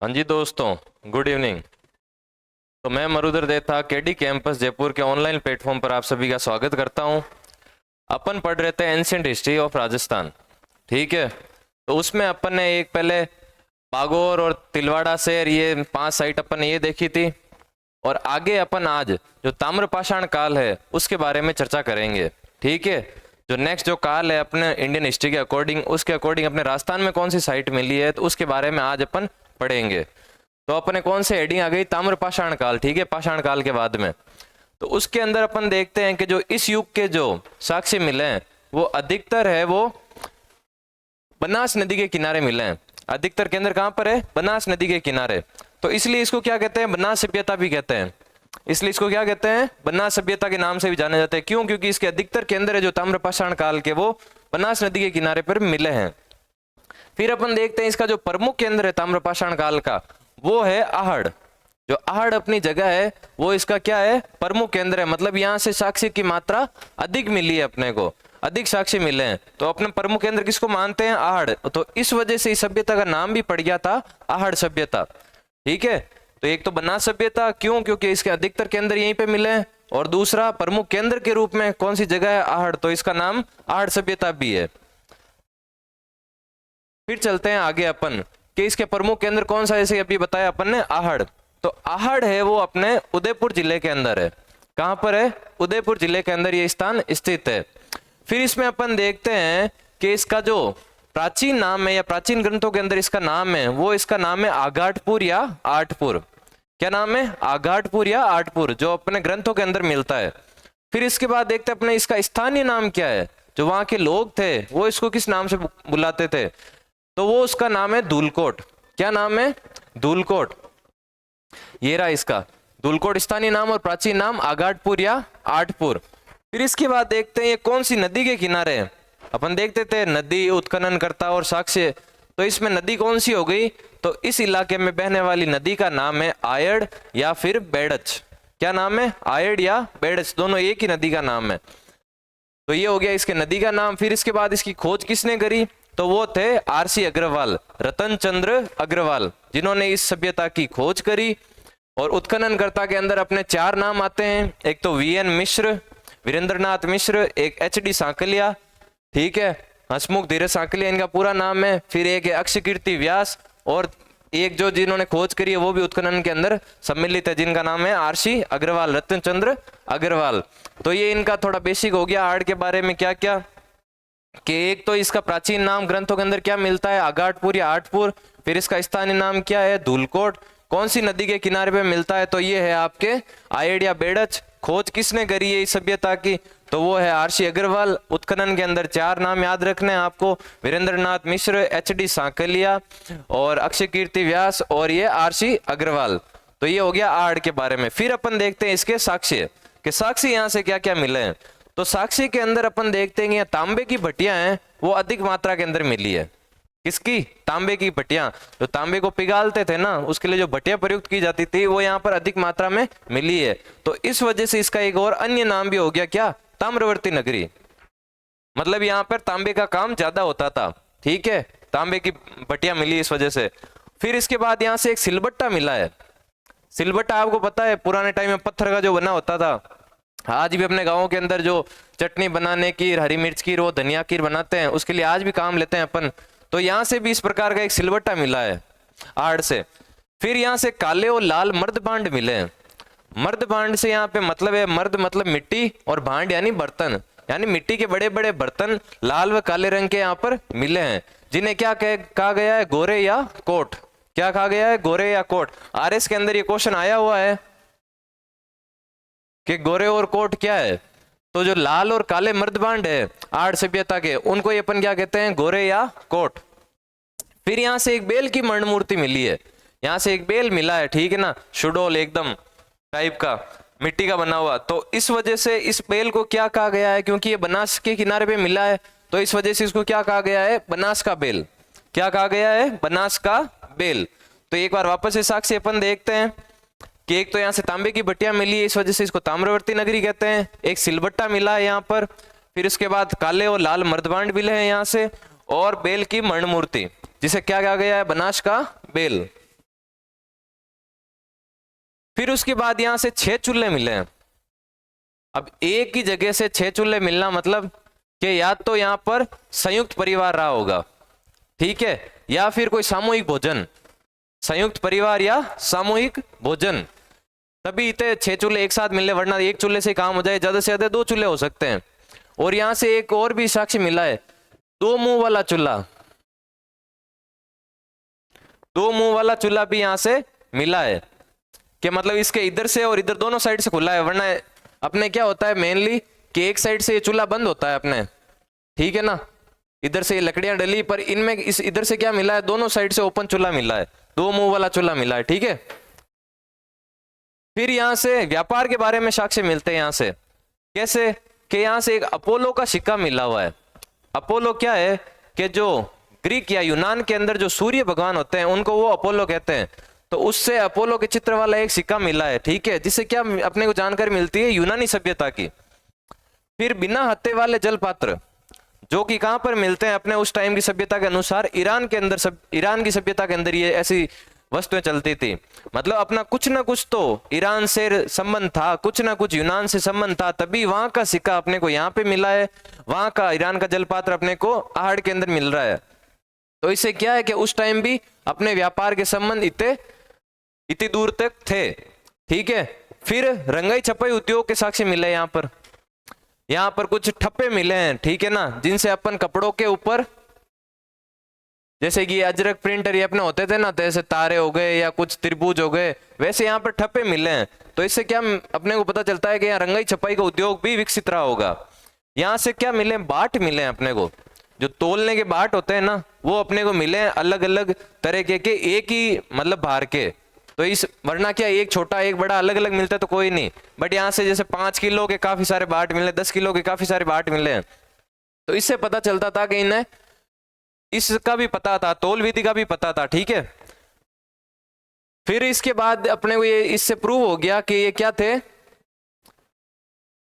हाँ जी दोस्तों, good evening. तो मैं मरुधर देथा केडी कैंपस जयपुर के ऑनलाइन प्लेटफॉर्म पर आप सभी का स्वागत करता हूँ। अपन पढ़ रहे थे एंशियंट हिस्ट्री ऑफ राजस्थान, ठीक है। तो उसमें अपन ने एक पहले बागोर और तिलवाड़ा शहर, ये 5 साइट अपन ने ये देखी थी। और आगे अपन आज जो ताम्रपाषाण काल है उसके बारे में चर्चा करेंगे, ठीक है। जो नेक्स्ट जो काल है अपने इंडियन हिस्ट्री के अकॉर्डिंग, उसके अकॉर्डिंग अपने राजस्थान में कौन सी साइट मिली है तो उसके बारे में आज अपन पढ़ेंगे। तो अपने कौन से हेडिंग आ गई, ताम्रपाषाण काल, ठीक है, पाषाण काल के बाद में। तो उसके अंदर अपन देखते हैं कि जो इस युग के जो साक्ष्य मिले हैं वो अधिकतर है वो बनास नदी के किनारे मिले हैं। अधिकतर के अंदर कहाँ पर है, बनास नदी के किनारे। तो इसलिए इसको क्या कहते हैं, बनास सभ्यता भी कहते हैं। इसलिए इसको क्या कहते हैं, बनास सभ्यता के नाम से भी जाने जाते हैं। क्यों? क्योंकि इसके अधिकतर केंद्र है जो ताम्रपाषाण काल के वो बनास नदी के किनारे पर मिले हैं। फिर अपन देखते हैं इसका जो प्रमुख केंद्र है ताम्रपाषाण काल का, वो है आहड़। जो आहड़ अपनी जगह है वो इसका क्या है, प्रमुख केंद्र है। मतलब यहाँ से साक्ष्य की मात्रा अधिक मिली है, अपने को अधिक साक्ष्य मिले हैं। तो अपने प्रमुख केंद्र किसको मानते हैं, आहड़। तो इस वजह से इस सभ्यता का नाम भी पड़ गया था आहड़ सभ्यता, ठीक है। तो एक तो बनास सभ्यता, क्यों? क्योंकि इसके अधिकतर केंद्र यहीं पे मिले हैं। और दूसरा प्रमुख केंद्र के रूप में कौन सी जगह है, आहड़, तो इसका नाम आहड़ सभ्यता भी है। फिर चलते हैं आगे अपन कि इसके प्रमुख केंद्र कौन सा, जैसे अभी बताया अपन ने, आहड़। तो आहड़ है वो अपने उदयपुर जिले के अंदर है। कहां पर है, उदयपुर जिले के अंदर ये स्थान स्थित है। फिर इसमें अपन देखते हैं कि इसका जो प्राचीन नाम है या प्राचीन ग्रंथों के अंदर इसका नाम है वो इसका नाम है आगाटपुर या आठपुर। क्या नाम है, आगाटपुर या आठपुर, जो अपने ग्रंथों के अंदर मिलता है। फिर इसके बाद देखते हैं अपने इसका स्थानीय नाम क्या है। जो वहां के लोग थे वो इसको किस नाम से बुलाते थे, तो वो उसका नाम है धूलकोट। क्या नाम है, धूलकोट। ये रहा इसका धूलकोट स्थानीय नाम और प्राचीन नाम आगाटपुर या आठपुर। फिर इसके बाद देखते हैं ये कौन सी नदी के किनारे है। अपन देखते थे नदी, उत्खनन करता और साक्ष्य। तो इसमें नदी कौन सी हो गई, तो इस इलाके में बहने वाली नदी का नाम है आयड़ या फिर बेड़च। क्या नाम है, आयड़ या बेड़च, दोनों एक ही नदी का नाम है। तो ये हो गया इसके नदी का नाम। फिर इसके बाद इसकी खोज किसने करी, तो वो थे आरसी अग्रवाल, रतन चंद्र अग्रवाल, जिन्होंने इस सभ्यता की खोज करी। और उत्खननकर्ता के अंदर अपने 4 नाम आते हैं। एक तो वीएन मिश्र, वीरेंद्रनाथ मिश्र, एक एचडी सांकलिया, ठीक है, हंसमुख धीरज सांकलिया इनका पूरा नाम है। फिर एक है अक्षकीर्ति व्यास, और एक जो जिन्होंने खोज करी है वो भी उत्खनन के अंदर सम्मिलित है, जिनका नाम है आरसी अग्रवाल, रतन चंद्र अग्रवाल। तो ये इनका थोड़ा बेसिक हो गया आहड़ के बारे में क्या क्या, कि एक तो इसका प्राचीन नाम ग्रंथों के अंदर क्या मिलता है, आगाटपुर या आठपुर। फिर इसका स्थानीय नाम क्या है, धूलकोट। कौन सी नदी के किनारे पे मिलता है, तो ये है आपके आयड़ या बेड़च। खोज किसने करी है इस सभ्यता की, तो वो है आरसी अग्रवाल। उत्खनन के अंदर 4 नाम याद रखने हैं आपको, वीरेंद्रनाथ मिश्र, एचडी सांकलिया और अक्षयकीर्ति व्यास और ये आरसी अग्रवाल। तो ये हो गया आहड़ के बारे में। फिर अपन देखते हैं इसके साक्ष्य, कि साक्ष्य यहाँ से क्या क्या मिले हैं। तो साक्ष्य के अंदर अपन देखते हैं तांबे की भट्टियां हैं वो अधिक मात्रा के अंदर मिली है। किसकी, तांबे की भट्टियां। जो तांबे को पिघालते थे ना, उसके लिए जो भट्टियां प्रयुक्त की जाती थी वो यहाँ पर अधिक मात्रा में मिली है। तो इस वजह से इसका एक और अन्य नाम भी हो गया, क्या, ताम्रवर्ती नगरी। मतलब यहाँ पर तांबे का काम ज्यादा होता था, ठीक है, तांबे की भट्टियां मिली इस वजह से। फिर इसके बाद यहाँ से एक सिलबट्टा मिला है। सिलबट्टा आपको पता है पुराने टाइम में पत्थर का जो बना होता था। आज भी अपने गाँव के अंदर जो चटनी बनाने की, हरी मिर्च की, वो धनिया की बनाते हैं, उसके लिए आज भी काम लेते हैं अपन। तो यहाँ से भी इस प्रकार का एक सिलबट्टा मिला है आहड़ से। फिर यहाँ से काले और लाल मर्द भांड मिले हैं। मर्द भांड से यहाँ पे मतलब है, मर्द मतलब मिट्टी और भांड यानी बर्तन, यानी मिट्टी के बड़े बड़े बर्तन लाल व काले रंग के यहाँ पर मिले हैं, जिन्हें क्या कहा गया है, गोरे या कोट। क्या कहा गया है, गोरे या कोट। आरएस के अंदर ये क्वेश्चन आया हुआ है कि गोरे और कोट क्या है। तो जो लाल और काले मर्दभांड है आहड़ सभ्यता के, उनको ये अपन क्या कहते हैं, गोरे या कोट। फिर यहाँ से एक बेल की मरण मूर्ति मिली है। यहाँ से एक बेल मिला है, ठीक है ना, सुडोल एकदम टाइप का, मिट्टी का बना हुआ। तो इस वजह से इस बेल को क्या कहा गया है, क्योंकि ये बनास के किनारे पे मिला है, तो इस वजह से इसको क्या कहा गया है, बनास का बेल। क्या कहा गया है, बनास का बेल। तो एक बार वापस से साक्ष्य अपन देखते हैं कि एक तो यहाँ से तांबे की भट्टियां मिली है, इस वजह से इसको ताम्रवर्ती नगरी कहते हैं। एक सिलबट्टा मिला है यहाँ पर। फिर उसके बाद काले और लाल मर्दभांड मिले हैं यहाँ से, और बेल की मरण मूर्ति, जिसे क्या कहा गया है, बनास का बेल। फिर उसके बाद यहां से 6 चूल्हे मिले हैं। अब एक ही जगह से 6 चूल्हे मिलना मतलब कि या तो यहां पर संयुक्त परिवार रहा होगा, ठीक है, या फिर कोई सामूहिक भोजन, संयुक्त परिवार या सामूहिक भोजन, तभी इतने 6 चूल्हे एक साथ मिले, वरना एक चूल्हे से काम हो जाए, ज्यादा से ज्यादा 2 चूल्हे हो सकते हैं। और यहां से एक और भी साक्ष्य मिला है, 2 मुंह वाला चूल्हा, 2 मुंह वाला चूल्हा भी यहां से मिला है, कि मतलब इसके इधर से और इधर दोनों साइड से खुला है। वरना अपने क्या होता है मेनली कि एक साइड से ये चूल्हा बंद होता है अपने, ठीक है ना, इधर से ये लकड़ियां डली, पर इनमें इस इधर से क्या मिला है, दोनों साइड से ओपन चूल्हा मिला है, 2 मुंह वाला चूल्हा मिला है, ठीक है। फिर यहां से व्यापार के बारे में साक्ष्य मिलते हैं, यहां से कैसे कि यहां से एक अपोलो का सिक्का मिला हुआ है। अपोलो क्या है कि जो ग्रीक या यूनान के अंदर जो सूर्य भगवान होते हैं उनको वो अपोलो कहते हैं, तो उससे अपोलो के चित्र वाला एक सिक्का मिला है, ठीक है, जिससे क्या अपने को जानकारी मिलती है यूनानी सभ्यता की। फिर बिना हत्थे वाले जल पात्र, जो कि कहां पर मिलते हैं अपने उस टाइम की सभ्यता के अनुसार, ईरान के अंदर, ईरान की सभ्यता के अंदर ये ऐसी वस्तुएं चलती थी। मतलब अपना कुछ ना कुछ तो ईरान से संबंध था, कुछ ना कुछ यूनान से संबंध था, तभी वहां का सिक्का अपने को यहाँ पे मिला है, वहां का ईरान का जलपात्र अपने को आहड़ के अंदर मिल रहा है। तो इससे क्या है कि उस टाइम भी अपने व्यापार के संबंध इतनी दूर तक थे, ठीक है। फिर रंगाई छपाई उद्योग के साक्ष्य मिले यहाँ पर कुछ ठप्पे मिले हैं, ठीक है ना, जिनसे अपन कपड़ों के ऊपर, जैसे कि अजरक प्रिंटर ये अपने होते थे ना, तो ऐसे तारे हो गए या कुछ त्रिभुज हो गए, वैसे यहाँ पर ठप्पे मिले हैं। तो इससे क्या अपने को पता चलता है कि यहाँ रंगाई छपाई का उद्योग भी विकसित रहा होगा। यहाँ से क्या मिले, बाट मिले हैं अपने को, जो तोलने के बाट होते हैं ना, वो अपने को मिले हैं अलग अलग तरह के एक ही मतलब भार के। तो इस वरना क्या एक छोटा एक बड़ा अलग अलग मिलता है तो कोई नहीं, बट यहाँ से जैसे 5 किलो के काफी सारे बाट मिले, 10 किलो के काफी सारे बाट मिले हैं। तो इससे पता चलता था कि इन्हें इसका भी पता था, तोल विधि का भी पता था, ठीक है। फिर इसके बाद अपने को ये इससे प्रूव हो गया कि ये क्या थे,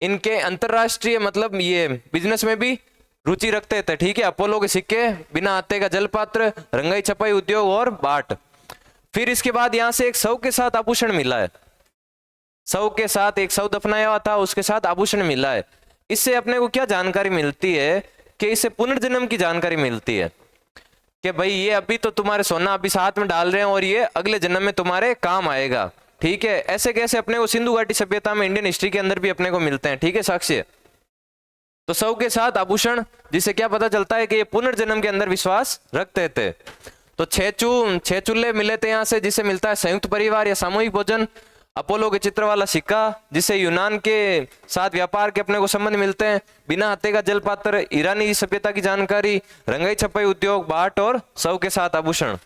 इनके अंतरराष्ट्रीय मतलब ये बिजनेस में भी रुचि रखते थे, ठीक है। अपोलो के सिक्के, बिना हत्थे का जलपात्र, रंगाई छपाई उद्योग और बाट। फिर इसके बाद यहां से एक शव के साथ आभूषण मिला है, शव के साथ एक शव दफनाया हुआ था, उसके साथ आभूषण मिला है। इससे अपने को क्या जानकारी मिलती है कि इससे पुनर्जन्म की जानकारी मिलती है कि भाई ये अभी तो तुम्हारे सोना अभी साथ में डाल रहे हैं और ये अगले जन्म में तुम्हारे काम आएगा, ठीक है। ऐसे कैसे अपने को सिंधु घाटी सभ्यता में इंडियन हिस्ट्री के अंदर भी अपने को मिलते हैं, ठीक है, साक्ष्य। तो शव के साथ आभूषण, जिससे क्या पता चलता है कि ये पुनर्जन्म के अंदर विश्वास रखते थे। तो 6 चूल्हे मिले थे यहाँ से, जिससे मिलता है संयुक्त परिवार या सामूहिक भोजन। अपोलो के चित्र वाला सिक्का, जिससे यूनान के साथ व्यापार के अपने को संबंध मिलते हैं। बिना हत्थे का जलपात्र, ईरानी सभ्यता की जानकारी, रंगाई छपाई उद्योग, बाट और शव के साथ आभूषण।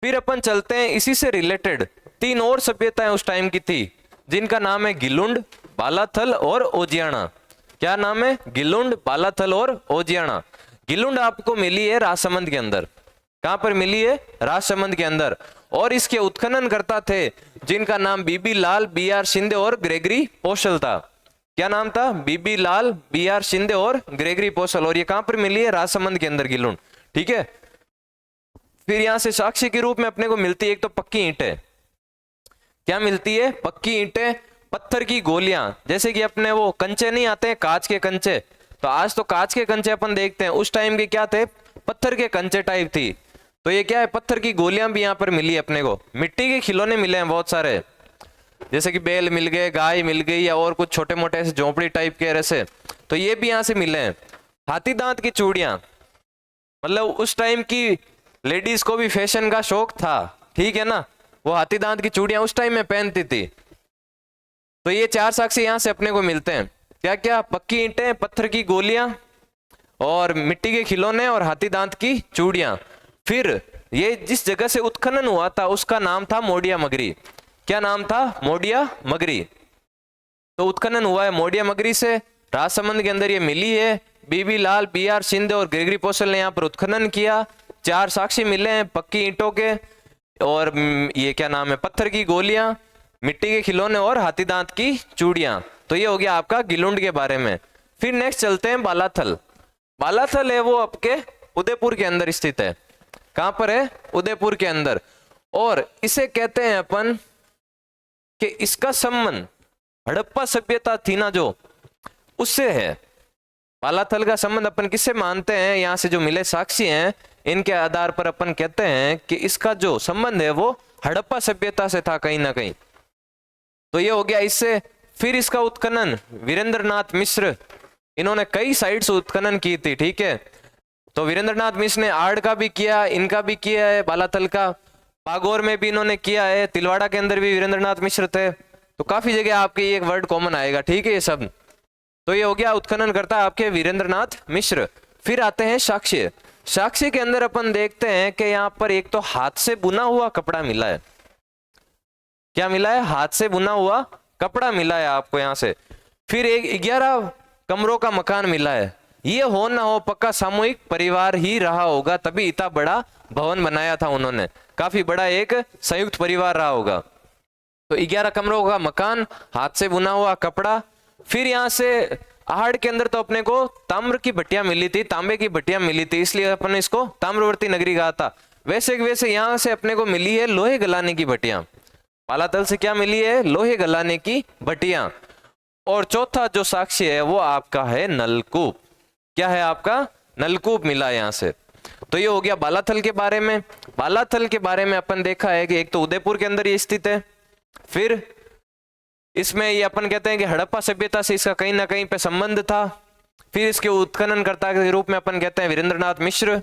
फिर अपन चलते हैं इसी से रिलेटेड 3 और सभ्यताएं उस टाइम की थी, जिनका नाम है गिलुंड, बालाथल और ओजियाना। क्या नाम है? गिलुंड, बालाथल और ओजियाना। गिलुंड आपको मिली है राजसमंद के अंदर। कहां पर मिली है? राजसमंद के अंदर। और इसके उत्खनन करता थे जिनका नाम बीबी लाल, BR शिंदे और ग्रेगरी पोशल था। क्या नाम था? बीबी लाल, BR शिंदे और ग्रेगरी पोशल। और ये कहां पर मिली है? राजसमंद के अंदर गिलुंड, ठीक है। फिर यहां से साक्ष्य के रूप में अपने को मिलती है एक तो पक्की ईंटें। क्या मिलती है? पक्की ईंटें, पत्थर की गोलियां। जैसे कि अपने वो कंचे नहीं आते हैं, कांच के कंचे, तो आज तो कांच के कंचे अपन देखते हैं, उस टाइम के क्या थे? पत्थर के कंचे टाइप थी। तो ये क्या है? पत्थर की गोलियां भी यहाँ पर मिली अपने को। मिट्टी के खिलौने मिले हैं बहुत सारे, जैसे कि बैल मिल गए, गाय मिल गई, या और कुछ छोटे मोटे ऐसे झोंपड़ी टाइप के ऐसे, तो ये भी यहाँ से मिले हैं। हाथी दांत की चूड़ियां, मतलब उस टाइम की लेडीज को भी फैशन का शौक था, ठीक है ना, वो हाथी दांत की चूड़ियां उस टाइम में पहनती थी। तो ये 4 साक्ष्य यहाँ से अपने को मिलते हैं। क्या क्या? पक्की ईंटें, पत्थर की गोलियां और मिट्टी के खिलौने और हाथी दांत की चूड़ियां। फिर ये जिस जगह से उत्खनन हुआ था उसका नाम था मोडिया मगरी। क्या नाम था? मोडिया मगरी। तो उत्खनन हुआ है मोडिया मगरी से, राजसमंद के अंदर ये मिली है। बीबी लाल, BR शिंदे और ग्रेगरी पोशल ने यहाँ पर उत्खनन किया। 4 साक्ष्य मिले हैं पक्की ईंटों के, और ये क्या नाम है, पत्थर की गोलियां, मिट्टी के खिलौने और हाथी दांत की चूड़ियां। तो ये हो गया आपका गिलुंड के बारे में। फिर नेक्स्ट चलते हैं बालाथल। बालाथल है वो आपके उदयपुर के अंदर स्थित है। कहां पर है? उदयपुर के अंदर। और इसे कहते हैं अपन कि इसका संबंध हड़प्पा सभ्यता थी ना जो, उससे है। बालाथल का संबंध अपन किससे मानते हैं, यहां से जो मिले साक्षी हैं इनके आधार पर अपन कहते हैं कि इसका जो संबंध है वो हड़प्पा सभ्यता से था कहीं ना कहीं। तो ये हो गया इससे। फिर इसका उत्खनन वीरेंद्रनाथ मिश्र, इन्होंने कई साइट से उत्खनन की थी, ठीक है। तो वीरेंद्रनाथ मिश्र ने आहड़ का भी किया, इनका भी किया है, बालाथल का, बागौर में भी इन्होंने किया है, तिलवाड़ा के अंदर भी वीरेंद्रनाथ मिश्र थे। तो काफी जगह आपके ये एक वर्ड कॉमन आएगा, ठीक है ये सब। तो ये हो गया उत्खनन करता है आपके वीरेंद्रनाथ मिश्र। फिर आते हैं साक्ष्य। साक्ष्य के अंदर अपन देखते हैं कि यहाँ पर एक तो हाथ से बुना हुआ कपड़ा मिला है। क्या मिला है? हाथ से बुना हुआ कपड़ा मिला है आपको यहाँ से। फिर एक 11 कमरों का मकान मिला है। ये हो ना हो पक्का सामूहिक परिवार ही रहा होगा, तभी इतना बड़ा भवन बनाया था उन्होंने, काफी बड़ा एक संयुक्त परिवार रहा होगा। तो 11 कमरों का मकान, हाथ से बुना हुआ कपड़ा। फिर यहाँ से आहड़ के अंदर तो अपने को ताम्र की भट्टियां मिली थी, तांबे की भट्टियां मिली थी, इसलिए अपन इसको ताम्रवर्ती नगरी कहा था। वैसे यहाँ से अपने को मिली है लोहे गलाने की भट्टियां। बालाथल से क्या मिली है? लोहे गलाने की भट्टियां। और चौथा जो साक्ष्य है वो आपका है नलकूप। क्या है आपका? नलकूप मिला यहाँ से। तो ये हो गया बालाथल के बारे में। बालाथल के बारे में अपन देखा है कि एक तो उदयपुर के अंदर ये स्थित है। फिर इसमें ये अपन कहते हैं कि हड़प्पा सभ्यता से इसका कहीं ना कहीं पे संबंध था। फिर इसके उत्खननकर्ता के रूप में अपन कहते हैं वीरेंद्रनाथ मिश्र।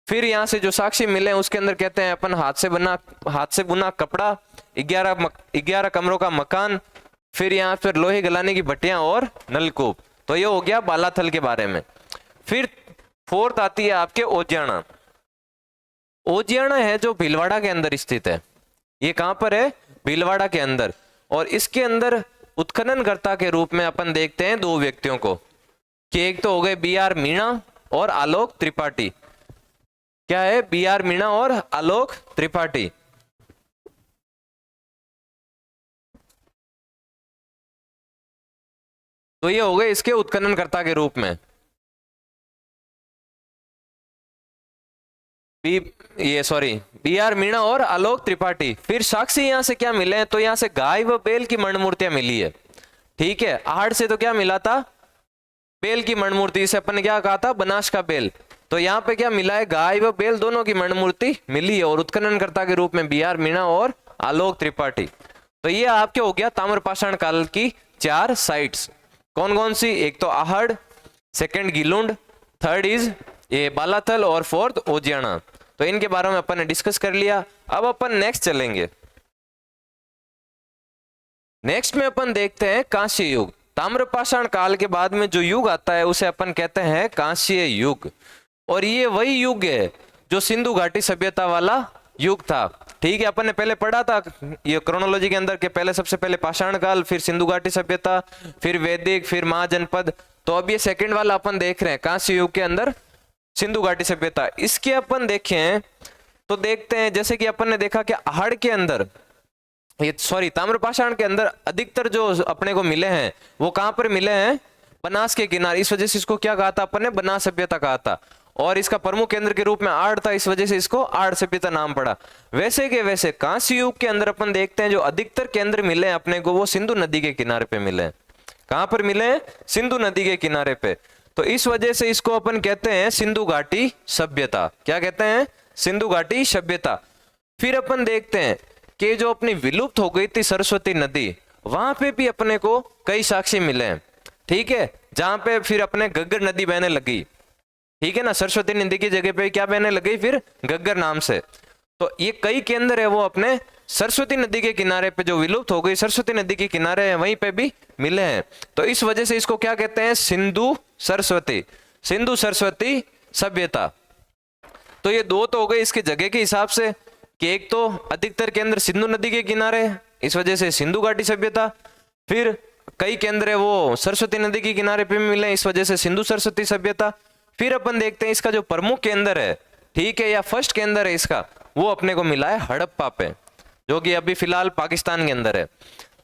फिर यहाँ से जो साक्ष्य मिले उसके अंदर कहते हैं अपन हाथ से बुना कपड़ा, 11 कमरों का मकान, फिर यहाँ पर लोहे गलाने की भट्टियां और नलकूप। तो ये हो गया बालाथल के बारे में। फिर फोर्थ आती है आपके ओजियाना। ओजियाना है जो भीलवाड़ा के अंदर स्थित है। ये कहां पर है? भीलवाड़ा के अंदर। और इसके अंदर उत्खननकर्ता के रूप में अपन देखते हैं 2 व्यक्तियों को, कि एक तो हो गए BR मीणा और आलोक त्रिपाठी। क्या है? BR मीणा और आलोक त्रिपाठी। तो ये हो गए इसके उत्खननकर्ता के रूप में। BR मीणा और आलोक त्रिपाठी। फिर साक्षी यहां से क्या मिले हैं? तो यहां से गाय व बैल की मणिमूर्तियां मिली है, ठीक है। आहड़ से तो क्या मिला था? बैल की मणिमूर्ति। इसे अपन ने क्या कहा था? बनास का बैल। तो यहाँ पे क्या मिला है? गाय व बैल दोनों की मणिमूर्ति मिली है, और उत्खननकर्ता के रूप में BR मीणा और आलोक त्रिपाठी। तो ये आपके हो गया ताम्रपाषाण काल की 4 साइट्स। कौन कौन सी? एक तो आहड़, सेकंड गीलुंड, थर्ड इज ये बालाथल, और फोर्थ ओजियाना। तो इनके बारे में अपन ने डिस्कस कर लिया। अब अपन नेक्स्ट चलेंगे। नेक्स्ट में अपन देखते हैं कांस्य युग। ताम्रपाषाण काल के बाद में जो युग आता है उसे अपन कहते हैं कांस्य युग। और ये वही युग है जो सिंधु घाटी सभ्यता वाला युग था, ठीक है। अपन ने पहले पढ़ा था ये क्रोनोलॉजी के अंदर के पहले सबसे पहले पाषाण काल, फिर सिंधु घाटी सभ्यता, फिर वैदिक, फिर महाजनपद। तो अब ये सेकंड वाला अपन देख रहे हैं कांस्य युग के अंदर सिंधु घाटी सभ्यता। इसके अपन देखें तो देखते हैं जैसे कि अपन ने देखा कि आहड़ के अंदर ताम्रपाषाण के अंदर अधिकतर जो अपने को मिले हैं वो कहां पर मिले हैं? बनास के किनारे। इस वजह से इसको क्या कहा था अपन ने? बनास सभ्यता कहा था। और इसका प्रमुख केंद्र के रूप में आहड़ था, इस वजह से इसको आहड़ सभ्यता नाम पड़ा। वैसे के वैसे कांस्य युग के अंदर अपन देखते हैं जो अधिकतर केंद्र मिले हैं अपने को वो सिंधु नदी के किनारे पे मिले हैं। कहां पर मिले हैं? सिंधु नदी के किनारे पे। तो इस वजह से इसको अपन कहते हैं सिंधु घाटी सभ्यता। क्या कहते हैं? सिंधु घाटी सभ्यता। फिर अपन देखते हैं कि जो अपनी विलुप्त हो गई थी सरस्वती नदी, वहां पे भी अपने को कई साक्ष्य मिले हैं, ठीक है। जहां पे फिर अपने गग्गर नदी बहने लगी, ठीक है ना। सरस्वती नदी की जगह पे क्या बहने लगी? फिर गग्गर नाम से। तो ये कई केंद्र है वो अपने सरस्वती नदी के किनारे पे जो विलुप्त हो गई सरस्वती नदी के किनारे है वहीं पे भी मिले हैं। तो इस वजह से इसको क्या कहते हैं? सिंधु सरस्वती सभ्यता। तो ये 2 तो हो गए इसके जगह के हिसाब से, कि एक तो अधिकतर केंद्र सिंधु नदी के किनारे, इस वजह से सिंधु घाटी सभ्यता। फिर कई केंद्र है वो सरस्वती नदी के किनारे पे मिले, इस वजह से सिंधु सरस्वती सभ्यता। फिर अपन देखते हैं इसका जो प्रमुख केंद्र है, ठीक है, या फर्स्ट केंद्र है इसका, वो अपने को मिला है हड़प्पा पे, जो कि अभी फिलहाल पाकिस्तान के अंदर है।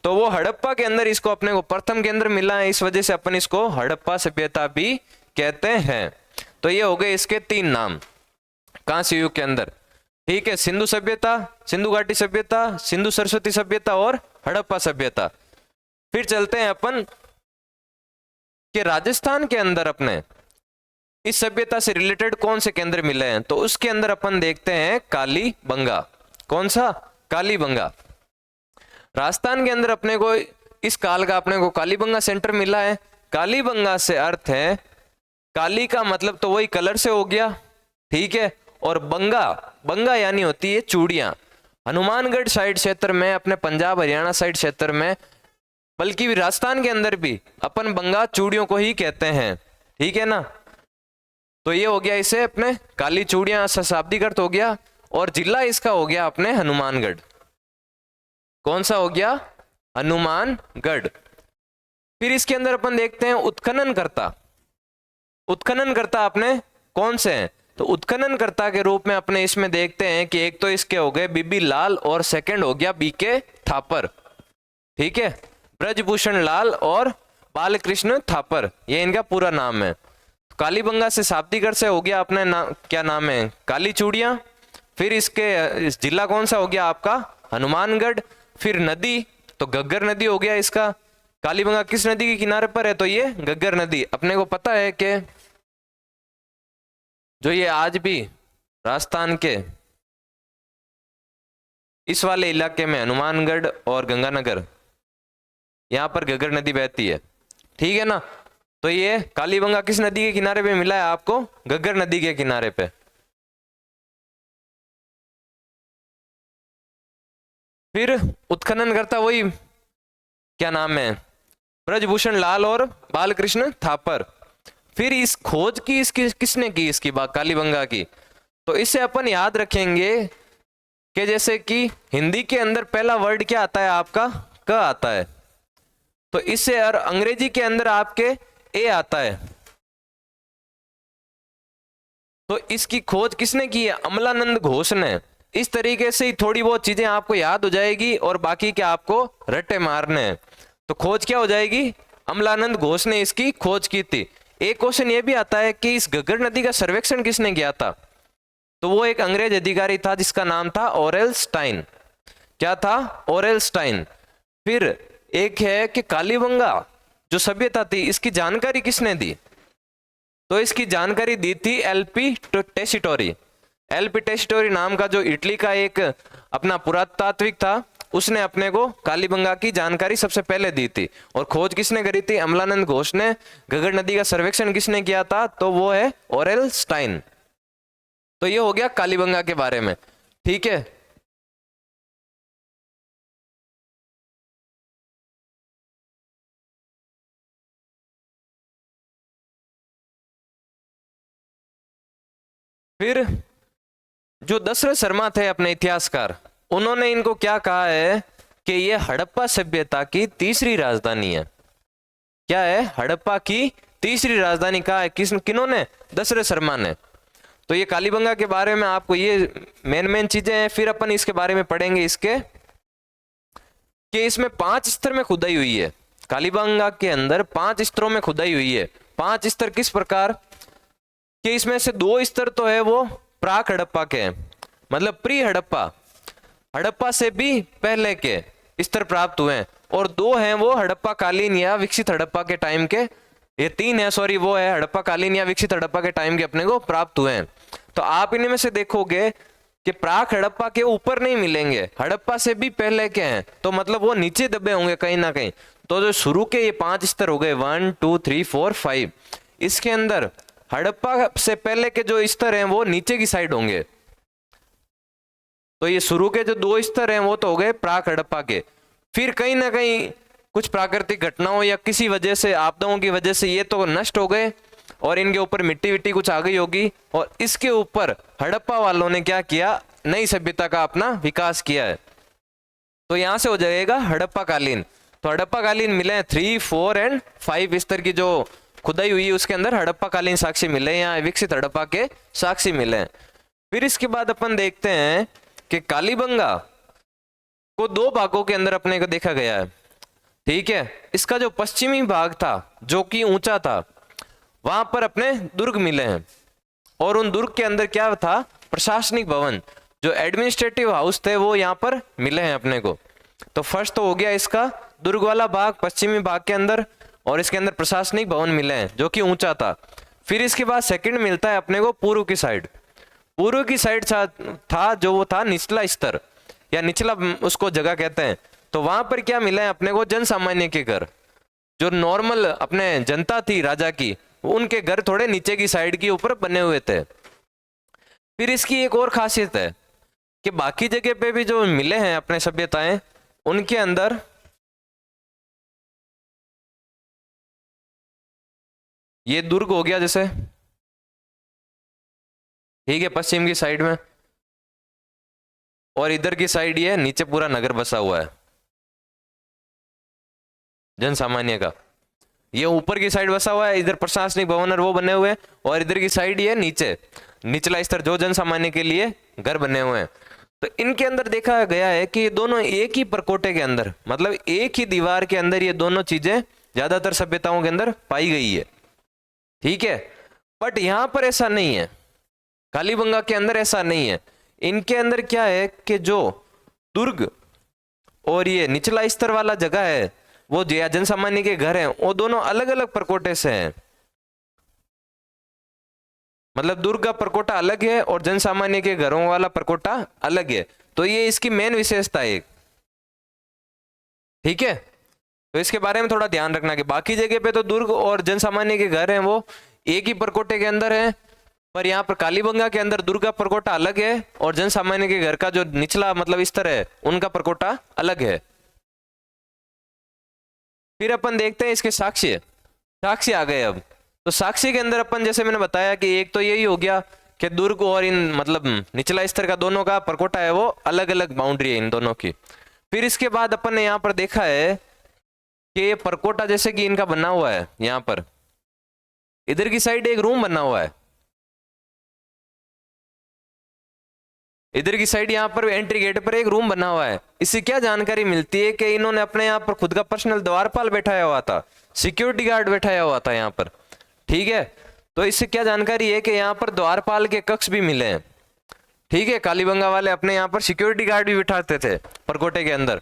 तो वो हड़प्पा के अंदर इसको अपने को प्रथम केंद्र मिला है, इस वजह से अपन इसको हड़प्पा सभ्यता भी कहते हैं। तो ये हो गए इसके 3 नाम कांस्य युग के अंदर, ठीक है, सिंधु सभ्यता, सिंधु घाटी सभ्यता, सिंधु सरस्वती सभ्यता और हड़प्पा सभ्यता। फिर चलते हैं अपन कि राजस्थान के अंदर अपने इस सभ्यता से रिलेटेड कौन से केंद्र मिले हैं। तो उसके अंदर अपन देखते हैं कालीबंगा। कौन सा? कालीबंगा। राजस्थान के अंदर अपने को इस काल का अपने को कालीबंगा सेंटर मिला है। कालीबंगा से अर्थ है, काली का मतलब तो वही कलर से हो गया, ठीक है, और बंगा, बंगा यानी होती है चूड़ियां। हनुमानगढ़ साइड क्षेत्र में, अपने पंजाब हरियाणा साइड क्षेत्र में, बल्कि राजस्थान के अंदर भी अपन बंगा चूड़ियों को ही कहते हैं, ठीक है ना। तो ये हो गया इसे अपने काली चूड़ियां शाब्दिक अर्थ हो गया, और जिला इसका हो गया अपने हनुमानगढ़। कौन सा हो गया? हनुमानगढ़। फिर इसके अंदर अपन देखते हैं उत्खननकर्ता। उत्खननकर्ता अपने कौन से हैं? तो उत्खननकर्ता के रूप में अपने इसमें देखते हैं कि एक तो इसके हो गए बीबी लाल और सेकंड हो गया बीके थापर, ठीक है, ब्रजभूषण लाल और बालकृष्ण थापर, ये इनका पूरा नाम है। कालीबंगा से शाब्दिक अर्थ से हो गया अपने क्या नाम है? काली चूड़ियां। फिर इस जिला कौन सा हो गया आपका? हनुमानगढ़। फिर नदी तो घग्गर नदी हो गया इसका। कालीबंगा किस नदी के किनारे पर है? तो ये घग्गर नदी। अपने को पता है कि जो ये आज भी राजस्थान के इस वाले इलाके में हनुमानगढ़ और गंगानगर, यहाँ पर घग्गर नदी बहती है, ठीक है ना। तो ये कालीबंगा किस नदी के किनारे पे मिला है आपको? घग्गर नदी के किनारे पे। फिर उत्खनन करता वही क्या नाम है? ब्रजभूषण लाल और बालकृष्ण थापर। फिर इस खोज की इसकी किसने की? इसकी बात कालीबंगा की। तो इसे अपन याद रखेंगे कि जैसे कि हिंदी के अंदर पहला वर्ड क्या आता है आपका? क आता है। तो इससे और अंग्रेजी के अंदर आपके ए आता है। तो इसकी खोज किसने की है? अमलानंद घोष ने। इस तरीके से ही थोड़ी बहुत चीजें आपको याद हो जाएगी और बाकी के आपको रट्टे मारने हैं। तो खोज क्या हो जाएगी? अमलानंद घोष ने इसकी खोज की थी। एक क्वेश्चन ये भी आता है कि इस घग्गर नदी का सर्वेक्षण किसने किया था? तो वो एक अंग्रेज अधिकारी था जिसका नाम था ओरेल स्टाइन। क्या था? Aurel Stein. फिर एक है कि कालीबंगा जो सभ्यता थी इसकी जानकारी किसने दी? तो इसकी जानकारी दी थी एलपी टेसिटोरी। एलपी टेसिटोरी नाम का जो इटली का एक अपना पुरातात्विक था, उसने अपने को कालीबंगा की जानकारी सबसे पहले दी थी। और खोज किसने करी थी? अमलानंद घोष ने। घग्गर नदी का सर्वेक्षण किसने किया था? तो वो है ओरेल स्टाइन। तो ये हो गया कालीबंगा के बारे में, ठीक है। फिर जो दशरथ शर्मा थे अपने इतिहासकार, उन्होंने इनको क्या कहा है कि ये हड़प्पा सभ्यता की तीसरी राजधानी है। क्या है? हड़प्पा की तीसरी राजधानी कहा है किन्होंने? दशरथ शर्मा ने। तो ये कालीबंगा के बारे में आपको ये मेन चीजें हैं। फिर अपन इसके बारे में पढ़ेंगे इसके कि इसमें 5 स्तर में खुदाई हुई है। कालीबंगा के अंदर 5 स्तरों में खुदाई हुई है। 5 स्तर किस प्रकार कि इसमें से 2 स्तर तो है वो प्राक हड़प्पा के हैं, मतलब प्री हड़प्पा, हड़प्पा से भी पहले के स्तर प्राप्त हुए हैं। और 2 हैं वो हड़प्पा कालीन या विकसित हड़प्पा के टाइम के, ये 3 है सॉरी, वो है हड़प्पा कालीन या विकसित हड़प्पा के टाइम के अपने को प्राप्त हुए हैं। तो आप इनमें से देखोगे कि प्राक हड़प्पा के ऊपर नहीं मिलेंगे, हड़प्पा से भी पहले के हैं, तो मतलब वो नीचे दबे होंगे कहीं ना कहीं। तो जो शुरू के ये 5 स्तर हो गए 1 2 3 4 5, इसके अंदर हड़प्पा से पहले के जो स्तर हैं वो नीचे की साइड होंगे। तो ये शुरू के जो 2 स्तर हैं वो तो हो गए प्राक हड़प्पा के। फिर कहीं ना कहीं कुछ प्राकृतिक घटनाओं या किसी वजह से, आपदाओं की वजह से ये तो नष्ट हो गए और इनके ऊपर मिट्टी विट्टी कुछ आ गई होगी, और इसके ऊपर हड़प्पा वालों ने क्या किया? नई सभ्यता का अपना विकास किया है। तो यहां से हो जाएगा हड़प्पा कालीन। तो हड़प्पा कालीन मिले हैं 3 4 एंड 5 स्तर की जो खुदाई हुई है उसके अंदर हड़प्पा कालीन साक्ष्य मिले, यहाँ विकसित हड़प्पा के साक्ष्य मिले। फिर इसके बाद अपन देखते हैं कि कालीबंगा को 2 भागों के अंदर अपने को देखा गया है, ठीक है। इसका जो पश्चिमी भाग था जो कि ऊंचा था, वहां पर अपने दुर्ग मिले हैं, और उन दुर्ग के अंदर क्या था? प्रशासनिक भवन। जो एडमिनिस्ट्रेटिव हाउस थे वो यहाँ पर मिले हैं अपने को। तो फर्स्ट तो हो गया इसका दुर्ग वाला भाग पश्चिमी भाग के अंदर, और इसके अंदर प्रशासनिक भवन मिले हैं जो कि ऊंचा था। फिर इसके बाद सेकंड मिलता है अपने को पूर्व की साइड। पूर्व की साइड था जो वो था निचला स्तर या निचला उसको जगह कहते हैं। तो वहां पर क्या मिला है अपने को, जन सामान्य के घर, जो नॉर्मल अपने जनता थी राजा की, उनके घर थोड़े नीचे की साइड के ऊपर बने हुए थे। फिर इसकी एक और खासियत है कि बाकी जगह पे भी जो मिले हैं अपने सभ्यताएं, उनके अंदर ये दुर्ग हो गया जैसे, ठीक है, पश्चिम की साइड में, और इधर की साइड ये नीचे पूरा नगर बसा हुआ है जन सामान्य का। ये ऊपर की साइड बसा हुआ है, इधर प्रशासनिक भवन और वो बने हुए हैं, और इधर की साइड ये नीचे निचला स्तर जो जन सामान्य के लिए घर बने हुए हैं। तो इनके अंदर देखा गया है कि ये दोनों एक ही परकोटे के अंदर, मतलब एक ही दीवार के अंदर ये दोनों चीजें ज्यादातर सभ्यताओं के अंदर पाई गई है, ठीक है। बट यहां पर ऐसा नहीं है, कालीबंगा के अंदर ऐसा नहीं है। इनके अंदर क्या है कि जो दुर्ग और ये निचला स्तर वाला जगह है, वो जन सामान्य के घर हैं, वो दोनों अलग अलग परकोटे से हैं। मतलब दुर्ग का परकोटा अलग है और जन सामान्य के घरों वाला परकोटा अलग है। तो ये इसकी मेन विशेषता है, ठीक है। तो इसके बारे में थोड़ा ध्यान रखना कि बाकी जगह पे तो दुर्ग और जन सामान्य के घर हैं वो एक ही परकोटे के अंदर है, पर यहाँ पर कालीबंगा के अंदर दुर्ग का परकोटा अलग है और जन सामान्य के घर का जो निचला मतलब स्तर है उनका परकोटा अलग है। फिर अपन देखते हैं इसके साक्ष्य। साक्ष्य आ गए अब। तो साक्ष्य के अंदर अपन जैसे मैंने बताया कि एक तो यही हो गया कि दुर्ग और इन मतलब निचला स्तर का दोनों का परकोटा है वो अलग अलग बाउंड्री है इन दोनों की। फिर इसके बाद अपन ने यहाँ पर देखा है कि ये परकोटा जैसे कि इनका बना हुआ है, यहाँ पर इधर की साइड एक रूम बना हुआ है, इधर की साइड यहाँ पर एंट्री गेट पर एक रूम बना हुआ है। इससे क्या जानकारी मिलती है कि इन्होंने अपने यहाँ पर खुद का पर्सनल द्वारपाल बैठाया हुआ था, सिक्योरिटी गार्ड बैठाया हुआ था यहाँ पर, ठीक है। तो इससे क्या जानकारी है कि यहाँ पर द्वारपाल के कक्ष भी मिले हैं, ठीक है। कालीबंगा वाले अपने यहाँ पर सिक्योरिटी गार्ड भी बिठाते थे परकोटे के अंदर।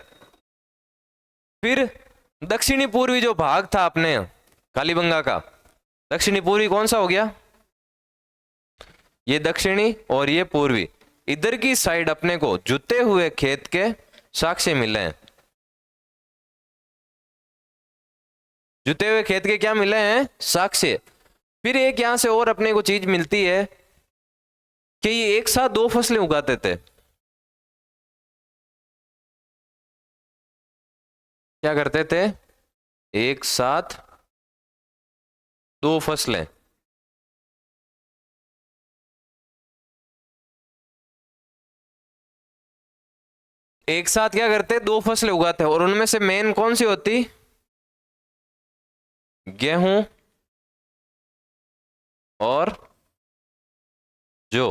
फिर दक्षिणी पूर्वी जो भाग था अपने कालीबंगा का, दक्षिणी पूर्वी कौन सा हो गया, ये दक्षिणी और ये पूर्वी। इधर की साइड अपने को जुते हुए खेत के साक्ष्य मिले हैं। जुते हुए खेत के क्या मिले हैं, साक्ष्य। फिर एक यहां से और अपने को चीज मिलती है कि ये एक साथ दो फसलें उगाते थे। क्या करते थे, एक साथ दो फसलें। एक साथ क्या करते, दो फसलें उगाते हैं, और उनमें से मेन कौन सी होती, गेहूं और जौ।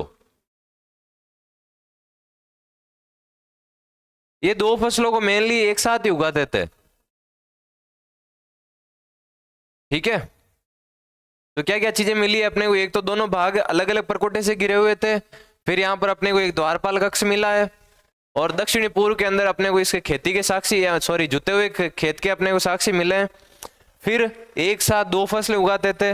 ये दो फसलों को मेनली एक साथ ही उगाते थे, ठीक है। तो क्या क्या चीजें मिली है अपने को, एक तो दोनों भाग अलग अलग परकोटे से घिरे हुए थे। फिर यहाँ पर अपने को एक द्वारपाल कक्ष मिला है, और दक्षिणी पूर्व के अंदर अपने को इसके खेती के साक्षी या सॉरी जुते हुए खेत के अपने को साक्षी मिले हैं। फिर एक साथ दो फसलें उगाते थे,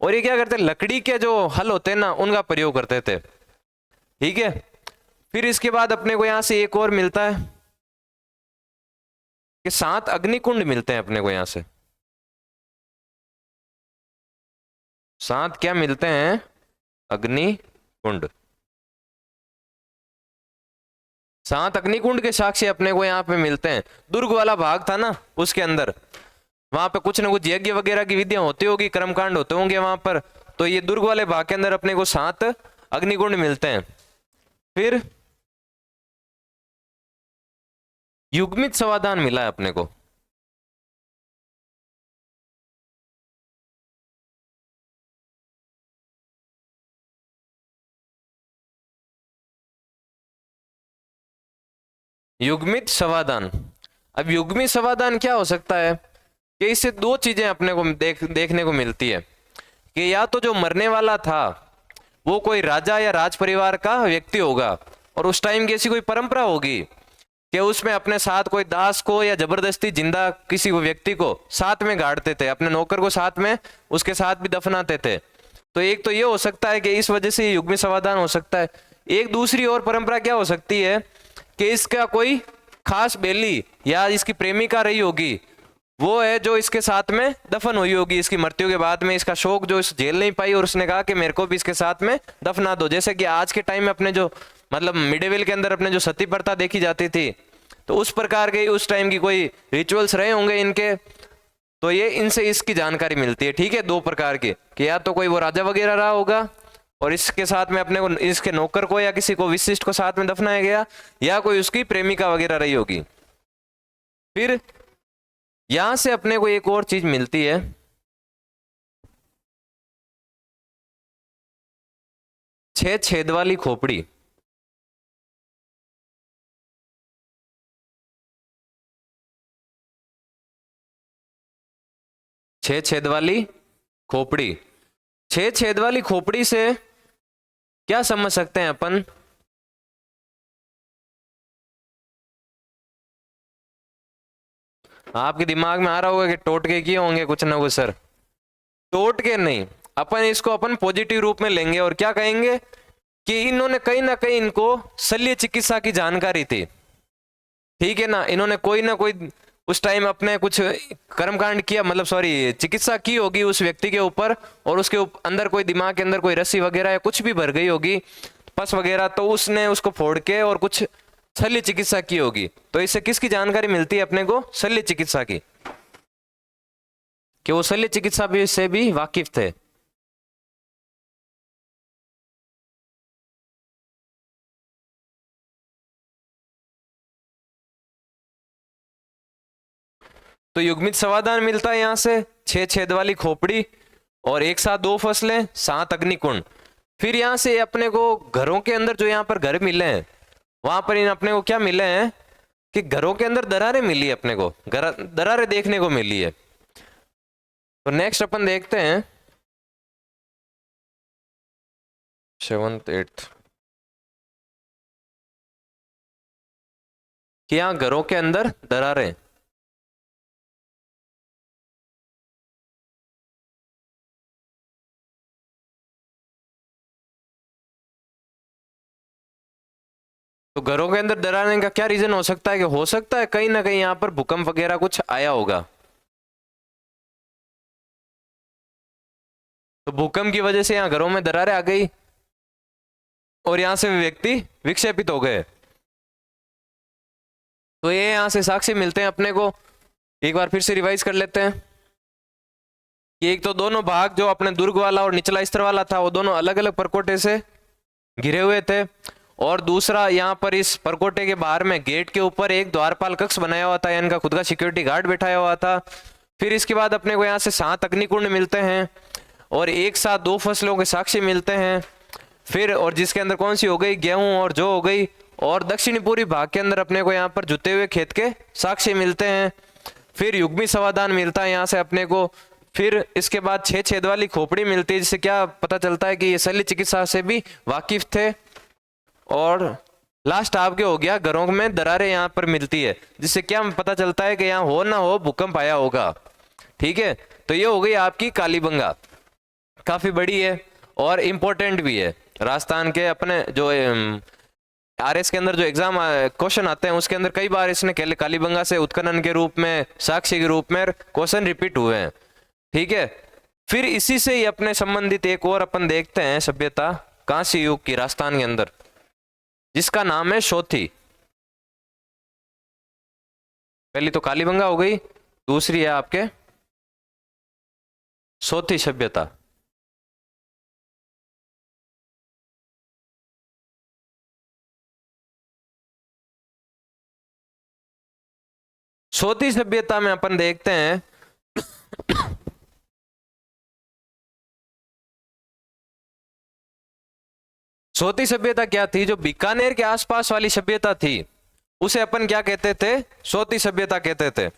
और ये क्या करते, लकड़ी के जो हल होते हैं ना उनका प्रयोग करते थे, ठीक है। फिर इसके बाद अपने को यहां से एक और मिलता है कि 7 अग्निकुंड मिलते हैं अपने को यहां से। 7 क्या मिलते हैं, अग्निकुंड। 7 अग्निकुंड के साक्ष्य अपने को यहाँ पे मिलते हैं। दुर्ग वाला भाग था ना उसके अंदर, वहां पे कुछ ना कुछ यज्ञ वगैरह की विधियां होती होगी, कर्मकांड होते होंगे वहां पर। तो ये दुर्ग वाले भाग के अंदर अपने को 7 अग्निकुंड मिलते हैं। फिर युग्मित समाधान मिला है अपने को। युग्मित समाधान। अब युग्मित समाधान क्या हो सकता है कि इससे दो चीजें अपने को देखने को मिलती है कि या तो जो मरने वाला था वो कोई राजा या राज परिवार का व्यक्ति होगा, और उस टाइम की ऐसी कोई परंपरा होगी कि उसमें अपने साथ कोई दास को या जबरदस्ती जिंदा किसी व्यक्ति को साथ में गाड़ते थे, अपने नौकर को साथ में उसके साथ भी दफनाते थे। तो एक तो ये हो सकता है कि इस वजह से ये युग्मी समाधान हो सकता है। एक दूसरी और परंपरा क्या हो सकती है कि इसका कोई खास बेली या इसकी प्रेमिका रही होगी, वो है जो इसके साथ में दफन हुई होगी इसकी मृत्यु के बाद में, इसका शोक जो इस झेल नहीं पाई और उसने कहा कि मेरे को भी इसके साथ में दफना दो। जैसे कि आज के टाइम में अपने जो मतलब मिडेवल के अंदर अपने जो सती प्रथा देखी जाती थी, तो उस प्रकार के उस टाइम की कोई रिचुअल्स रहे होंगे इनके, तो ये इनसे इसकी जानकारी मिलती है। ठीक है, दो प्रकार के, कि या तो कोई वो राजा वगैरह रहा होगा और इसके साथ में अपने को इसके नौकर को या किसी को विशिष्ट को साथ में दफनाया गया, या कोई उसकी प्रेमिका वगैरह रही होगी। फिर यहां से अपने को एक और चीज मिलती है, छह छेद वाली खोपड़ी। छह छेद वाली खोपड़ी, छह छेद वाली खोपड़ी से क्या समझ सकते हैं अपन? आपके दिमाग में आ रहा होगा कि टोटके किए होंगे कुछ ना कुछ। सर टोटके नहीं, अपन इसको अपन पॉजिटिव रूप में लेंगे और क्या कहेंगे कि इन्होंने कहीं ना कहीं इनको शल्य चिकित्सा की जानकारी थी। ठीक है ना, इन्होंने कोई ना कोई उस टाइम अपने कुछ कर्मकांड किया, मतलब सॉरी चिकित्सा की होगी उस व्यक्ति के ऊपर, और उसके अंदर कोई दिमाग के अंदर कोई रस्सी वगैरह या कुछ भी भर गई होगी, पस वगैरह, तो उसने उसको फोड़ के और कुछ शल्य चिकित्सा की होगी। तो इससे किसकी जानकारी मिलती है अपने को? शल्य चिकित्सा की, कि वो शल्य चिकित्सा भी से भी वाकिफ थे। तो युग्मित समाधान मिलता है यहां से, छह छेद वाली खोपड़ी और एक साथ दो फसलें, 7 अग्निकुंड। फिर यहां से अपने को घरों के अंदर जो यहाँ पर घर मिले हैं, वहां पर इन अपने को क्या मिले हैं कि घरों के अंदर दरारें मिली है, अपने को दरारें देखने को मिली है। तो नेक्स्ट अपन देखते हैं 7th 8th, कि यहाँ घरों के अंदर दरारें। तो घरों के अंदर दरारने का क्या रीजन हो सकता है? कि हो सकता है कहीं ना कहीं यहाँ पर भूकंप वगैरह कुछ आया होगा, तो भूकंप की वजह से यहाँ घरों में दरारें आ गई और यहाँ से व्यक्ति विक्षेपित हो गए। तो ये यहाँ से साक्ष्य मिलते हैं अपने को। एक बार फिर से रिवाइज कर लेते हैं कि एक तो दोनों भाग जो अपने दुर्ग वाला और निचला स्तर वाला था, वो दोनों अलग अलग परकोटे से घिरे हुए थे, और दूसरा यहाँ पर इस परकोटे के बाहर में गेट के ऊपर एक द्वारपाल कक्ष बनाया हुआ था, इनका खुद का सिक्योरिटी गार्ड बैठाया हुआ था। फिर इसके बाद अपने को यहाँ से 7 अग्निकुंड मिलते हैं और एक साथ 2 फसलों के साक्ष्य मिलते हैं। फिर और जिसके अंदर कौन सी हो गई, गेहूं और जौ हो गई, और दक्षिणी पूर्वी भाग के अंदर अपने को यहाँ पर जुते हुए खेत के साक्ष्य मिलते हैं। फिर युग्मी समाधान मिलता है यहाँ से अपने को। फिर इसके बाद 6 छेद वाली खोपड़ी मिलती है, जिससे क्या पता चलता है कि ये शल्य चिकित्सा से भी वाकिफ थे। और लास्ट आपके हो गया घरों में दरारें यहाँ पर मिलती है, जिससे क्या पता चलता है कि यहाँ हो ना हो भूकंप आया होगा। ठीक है, तो ये हो गई आपकी कालीबंगा, काफी बड़ी है और इम्पोर्टेंट भी है। राजस्थान के अपने जो आरएस के अंदर जो एग्जाम क्वेश्चन आते हैं उसके अंदर कई बार इसने कालीबंगा से उत्खनन के रूप में, साक्ष्य के रूप में क्वेश्चन रिपीट हुए हैं। ठीक है, फिर इसी से ही अपने संबंधित एक और अपन देखते हैं सभ्यता कांस्य युग की राजस्थान के अंदर, जिसका नाम है शोथी। पहली तो कालीबंगा हो गई, दूसरी है आपके शोथी सभ्यता। शोथी सभ्यता में अपन देखते हैं शोथी सभ्यता क्या थी? जो बीकानेर के आसपास वाली सभ्यता थी उसे अपन क्या कहते थे? शोथी सभ्यता कहते थे।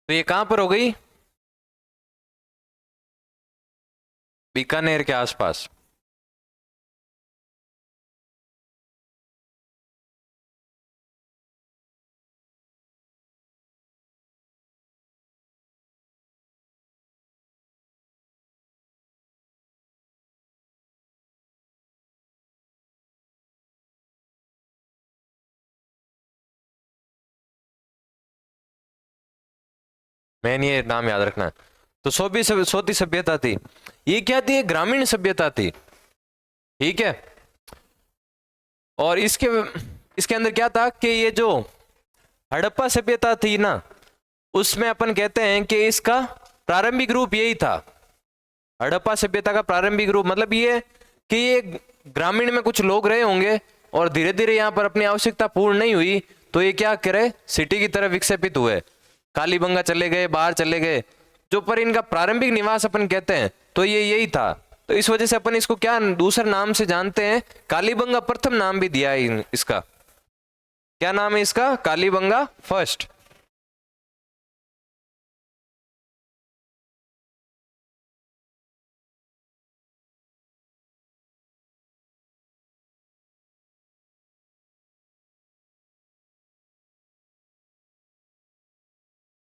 तो ये कहां पर हो गई? बीकानेर के आसपास। मैन ये नाम याद रखना। तो सोती सभ्यता थी। ये क्या थी? ग्रामीण सभ्यता थी। ठीक है। और इसके इसके अंदर क्या था कि ये जो हड़प्पा सभ्यता थी ना, उसमें अपन कहते हैं कि इसका प्रारंभिक रूप यही था। हड़प्पा सभ्यता का प्रारंभिक रूप मतलब ये कि ये ग्रामीण में कुछ लोग रहे होंगे और धीरे धीरे यहाँ पर अपनी आवश्यकता पूर्ण नहीं हुई तो ये क्या करे, सिटी की तरफ विक्षेपित हुए, कालीबंगा चले गए, बाहर चले गए, जो पर इनका प्रारंभिक निवास अपन कहते हैं तो ये यही था। तो इस वजह से अपन इसको क्या दूसरे नाम से जानते हैं, कालीबंगा प्रथम नाम भी दिया है इसका। क्या नाम है इसका? कालीबंगा फर्स्ट।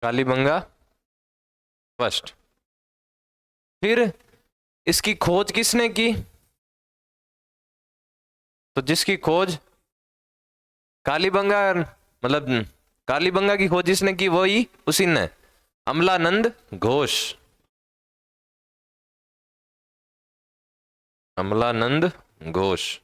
कालीबंगा फर्स्ट। फिर इसकी खोज किसने की? तो जिसकी खोज कालीबंगा मतलब कालीबंगा की खोज जिसने की वही उसी ने, अमलानंद घोष। अमलानंद घोष।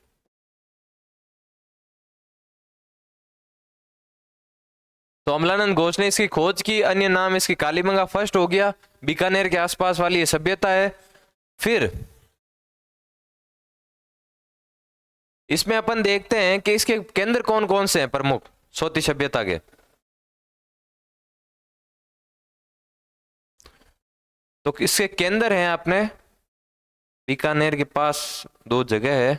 तो अमलानंद घोष ने इसकी खोज की, अन्य नाम इसकी कालीबंगा फर्स्ट हो गया। बीकानेर के आसपास वाली ये सभ्यता है। फिर इसमें अपन देखते हैं कि इसके केंद्र कौन कौन से हैं प्रमुख सोती सभ्यता के। तो इसके केंद्र हैं अपने बीकानेर के पास दो जगह है।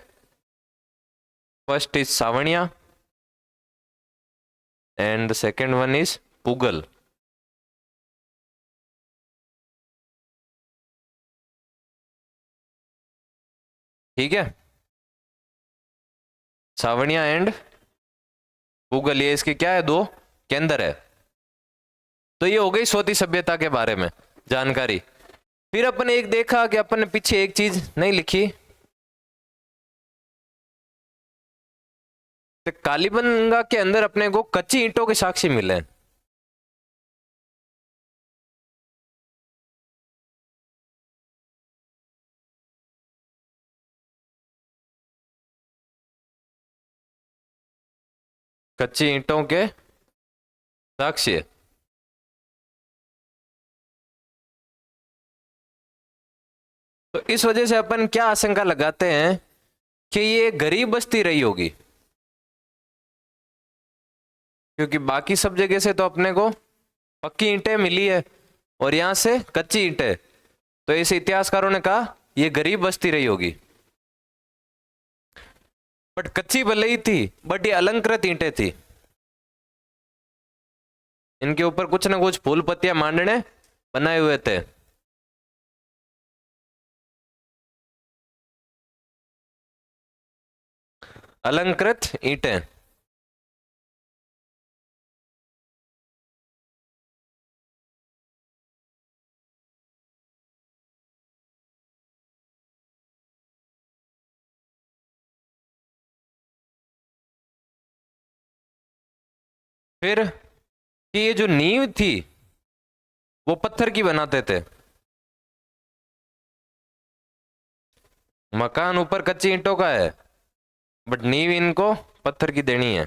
First is Savaniya and the second one is Pugal. ठीक है, सावणिया एंड पुगल, ये इसके क्या है? दो केंद्र है। तो ये हो गई सोती सभ्यता के बारे में जानकारी। फिर अपन एक देखा कि अपन ने पीछे एक चीज नहीं लिखी, तो कालीबंगा के अंदर अपने को कच्ची ईंटों के साक्ष्य मिले। कच्ची ईंटों के साक्ष्य। तो इस वजह से अपन क्या आशंका लगाते हैं कि ये गरीब बस्ती रही होगी, क्योंकि बाकी सब जगह से तो अपने को पक्की ईंटें मिली है और यहां से कच्ची ईंटें। तो ऐसे इतिहासकारों ने कहा ये गरीब बस्ती रही होगी। बट कच्ची भले ही थी, बट ये अलंकृत ईंटें थी। इनके ऊपर कुछ ना कुछ फूल पत्तियां मांडने बनाए हुए थे। अलंकृत ईंटें। फिर कि ये जो नींव थी वो पत्थर की बनाते थे। मकान ऊपर कच्ची ईंटों का है बट नींव इनको पत्थर की देनी है।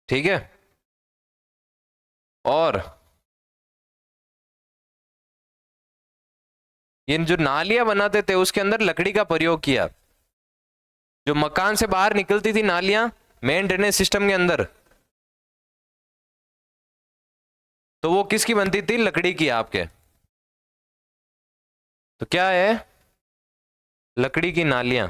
ठीक है। और ये जो नालियां बनाते थे उसके अंदर लकड़ी का प्रयोग किया। जो मकान से बाहर निकलती थी नालियां मेन ड्रेनेज सिस्टम के अंदर, तो वो किसकी बनती थी? लकड़ी की आपके। तो क्या है? लकड़ी की नालियां,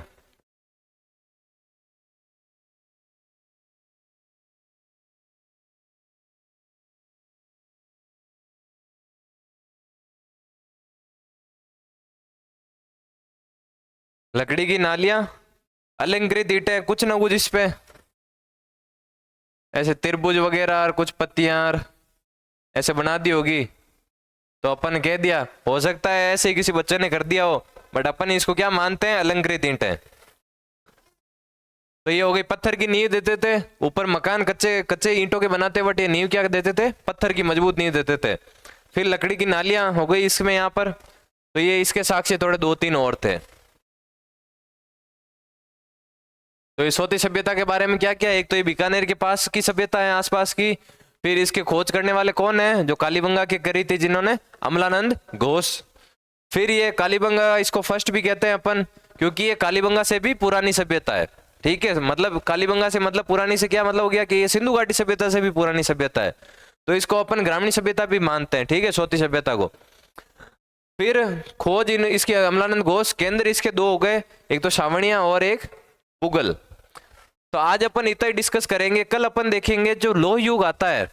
लकड़ी की नालियां अलंकृत ईंटें, कुछ ना कुछ इस पे ऐसे त्रिभुज वगैरह और कुछ पत्तियां और ऐसे बना दी होगी। तो अपन कह दिया, हो सकता है ऐसे ही किसी बच्चे ने कर दिया हो, बट अपन इसको क्या मानते हैं, अलंकृत ईंटें। तो ये हो गई पत्थर की नींव देते थे ऊपर, मकान कच्चे कच्चे ईंटों के बनाते, बट ये नींव क्या देते थे, पत्थर की मजबूत नींव देते थे। फिर लकड़ी की नालियां हो गई इसमें यहाँ पर, तो ये इसके साक्ष्य थोड़े दो तीन और थे। तो ये सोती सभ्यता के बारे में क्या क्या है, एक तो ये बीकानेर के पास की सभ्यता है, आसपास की। फिर इसके खोज करने वाले कौन है, जो कालीबंगा की करी थी जिन्होंने, अमलानंद घोष। फिर ये कालीबंगा, इसको फर्स्ट भी कहते हैं अपन, क्योंकि ये कालीबंगा से भी पुरानी सभ्यता है। ठीक है, मतलब कालीबंगा से मतलब पुरानी से क्या मतलब हो गया कि ये सिंधु घाटी सभ्यता से भी पुरानी सभ्यता है। तो इसको अपन ग्रामीण सभ्यता भी मानते हैं, ठीक है, सोती सभ्यता को। फिर खोज इसके अमलानंद घोष, केंद्र इसके दो हो गए, एक तो सावणिया और एक पुगल। तो आज अपन इतना ही डिस्कस करेंगे, कल अपन देखेंगे जो लोह युग आता है,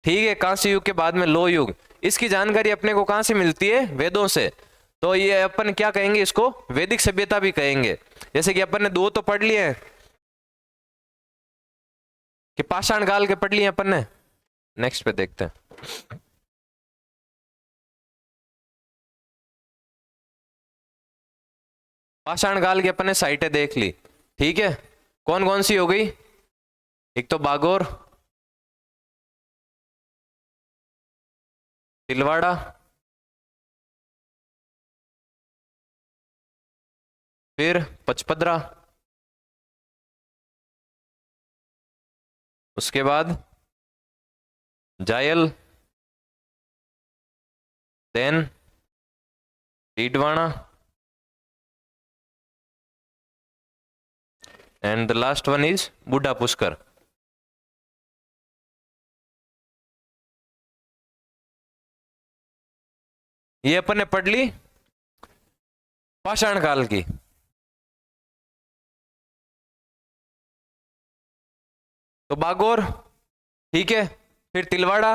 ठीक है, कांस्य युग के बाद में लोह युग, इसकी जानकारी अपने को कहां से मिलती है, वेदों से। तो ये अपन क्या कहेंगे, इसको वैदिक सभ्यता भी कहेंगे। जैसे कि अपन ने दो तो पढ़ लिए हैं, कि पाषाण काल के पढ़ लिए अपन ने। नेक्स्ट पे देखते हैं। पाषाण काल की अपन ने साइटें देख ली, ठीक है, कौन कौन सी हो गई, एक तो बागोर, तिलवाड़ा, फिर पचपदरा, उसके बाद Jayal, then Didwana, and the last one is Budha Pushkar. ये अपन ने पढ़ ली पाषाण काल की। तो बागोर, ठीक है, फिर तिलवाड़ा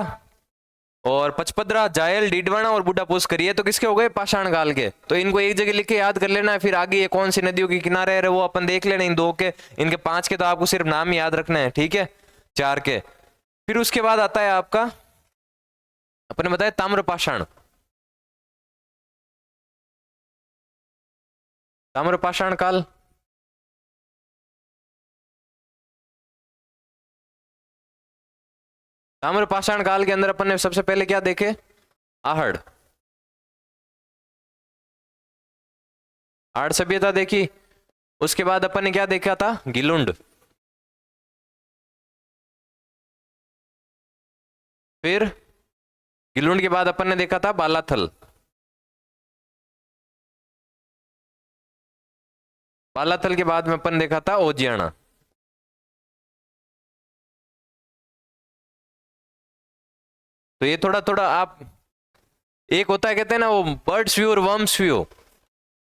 और पचपदरा, जायल, डीडवाना और बूढ़ा पुष्कर, ये तो किसके हो गए, पाषाण काल के। तो इनको एक जगह लिख के याद कर लेना है, फिर आगे ये कौन सी नदियों के किनारे है वो अपन देख लेना, इन दो के, इनके पांच के तो आपको सिर्फ नाम याद रखना है, ठीक है, चार के। फिर उसके बाद आता है आपका, अपने बताया ताम्रपाषाण, ताम्रपाषाण काल। ताम्रपाषाण काल के अंदर अपन ने सबसे पहले क्या देखे, आहड़, आहड़ सभ्यता देखी। उसके बाद अपन ने क्या देखा था, गिलुंड। फिर गिलुंड के बाद अपन ने देखा था बालाथल। बालाथल के बाद में अपन देखा था ओजियाना। तो ये थोड़ा थोड़ा आप, एक होता है कहते हैं ना वो बर्ड्स व्यू और वर्म्स व्यू,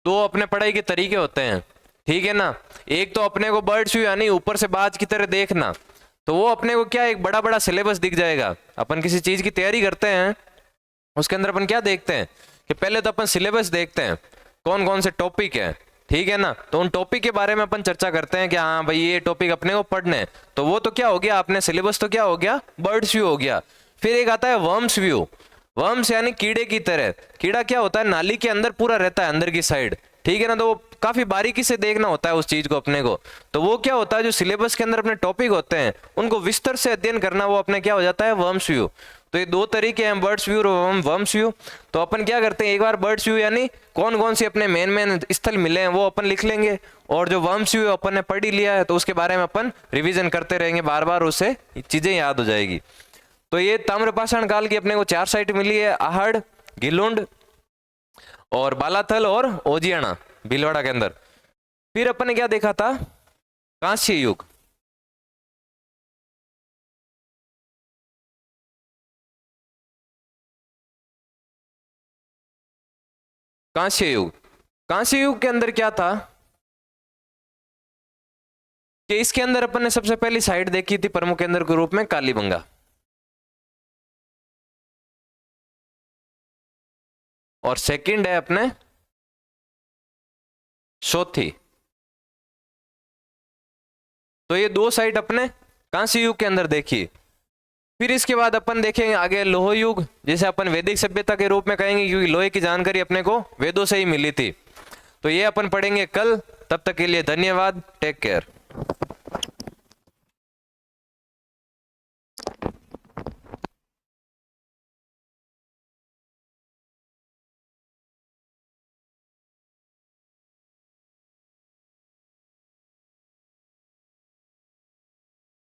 दो अपने पढ़ाई के तरीके होते हैं, ठीक है ना। एक तो अपने को बर्ड्स व्यू यानी ऊपर से बाज की तरह देखना, तो वो अपने को क्या एक बड़ा बड़ा सिलेबस दिख जाएगा। अपन किसी चीज की तैयारी करते हैं, उसके अंदर अपन क्या देखते हैं कि पहले तो अपन सिलेबस देखते हैं, कौन कौन से टॉपिक है, ठीक है ना। तो उन टॉपिक के बारे में अपन चर्चा करते हैं कि हाँ भाई ये टॉपिक अपने को पढ़ने हैं। तो वो तो क्या हो गया, अपने सिलेबस तो क्या हो गया, बर्ड्स व्यू हो गया। फिर एक आता है वर्म्स व्यू, वर्म्स यानी कीड़े की तरह। कीड़ा क्या होता है, नाली के अंदर पूरा रहता है, अंदर की साइड, ठीक है ना। तो वो काफी बारीकी से देखना होता है उस चीज को अपने को। तो वो क्या होता है, जो सिलेबस के अंदर अपने टॉपिक होते हैं उनको विस्तार से अध्ययन करना, वो अपने क्या हो जाता है, वर्म्स व्यू। तो ये दो तरीके हैं, बर्ड्स व्यू और वर्म्स व्यू। तो अपन क्या करते हैं, एक बार बर्ड्स व्यू यानी कौन कौन से अपने मेन मेन स्थल मिले हैं वो अपन लिख लेंगे, और जो वर्म्स व्यू अपन ने पढ़ ही लिया है तो उसके बारे में अपन रिवीजन करते रहेंगे, बार बार उससे चीजें याद हो जाएगी। तो ये ताम्रपाषाण काल की अपने को चार साइट मिली है, आहड़, गिलुंड और बालाथल और ओजियाना भीलवाड़ा के अंदर। फिर अपन ने क्या देखा था, कांस्य युग। कांस्य युग, कांस्य युग के अंदर क्या था, कि इसके अंदर अपन ने सबसे पहली साइट देखी थी प्रमुख केंद्र के रूप में कालीबंगा, और सेकंड है अपने शोथी। तो ये दो साइट अपने कांस्य युग के अंदर देखी। फिर इसके बाद अपन देखेंगे आगे लोह युग, जिसे अपन वैदिक सभ्यता के रूप में कहेंगे, क्योंकि लोहे की जानकारी अपने को वेदों से ही मिली थी। तो ये अपन पढ़ेंगे कल। तब तक के लिए धन्यवाद, टेक केयर।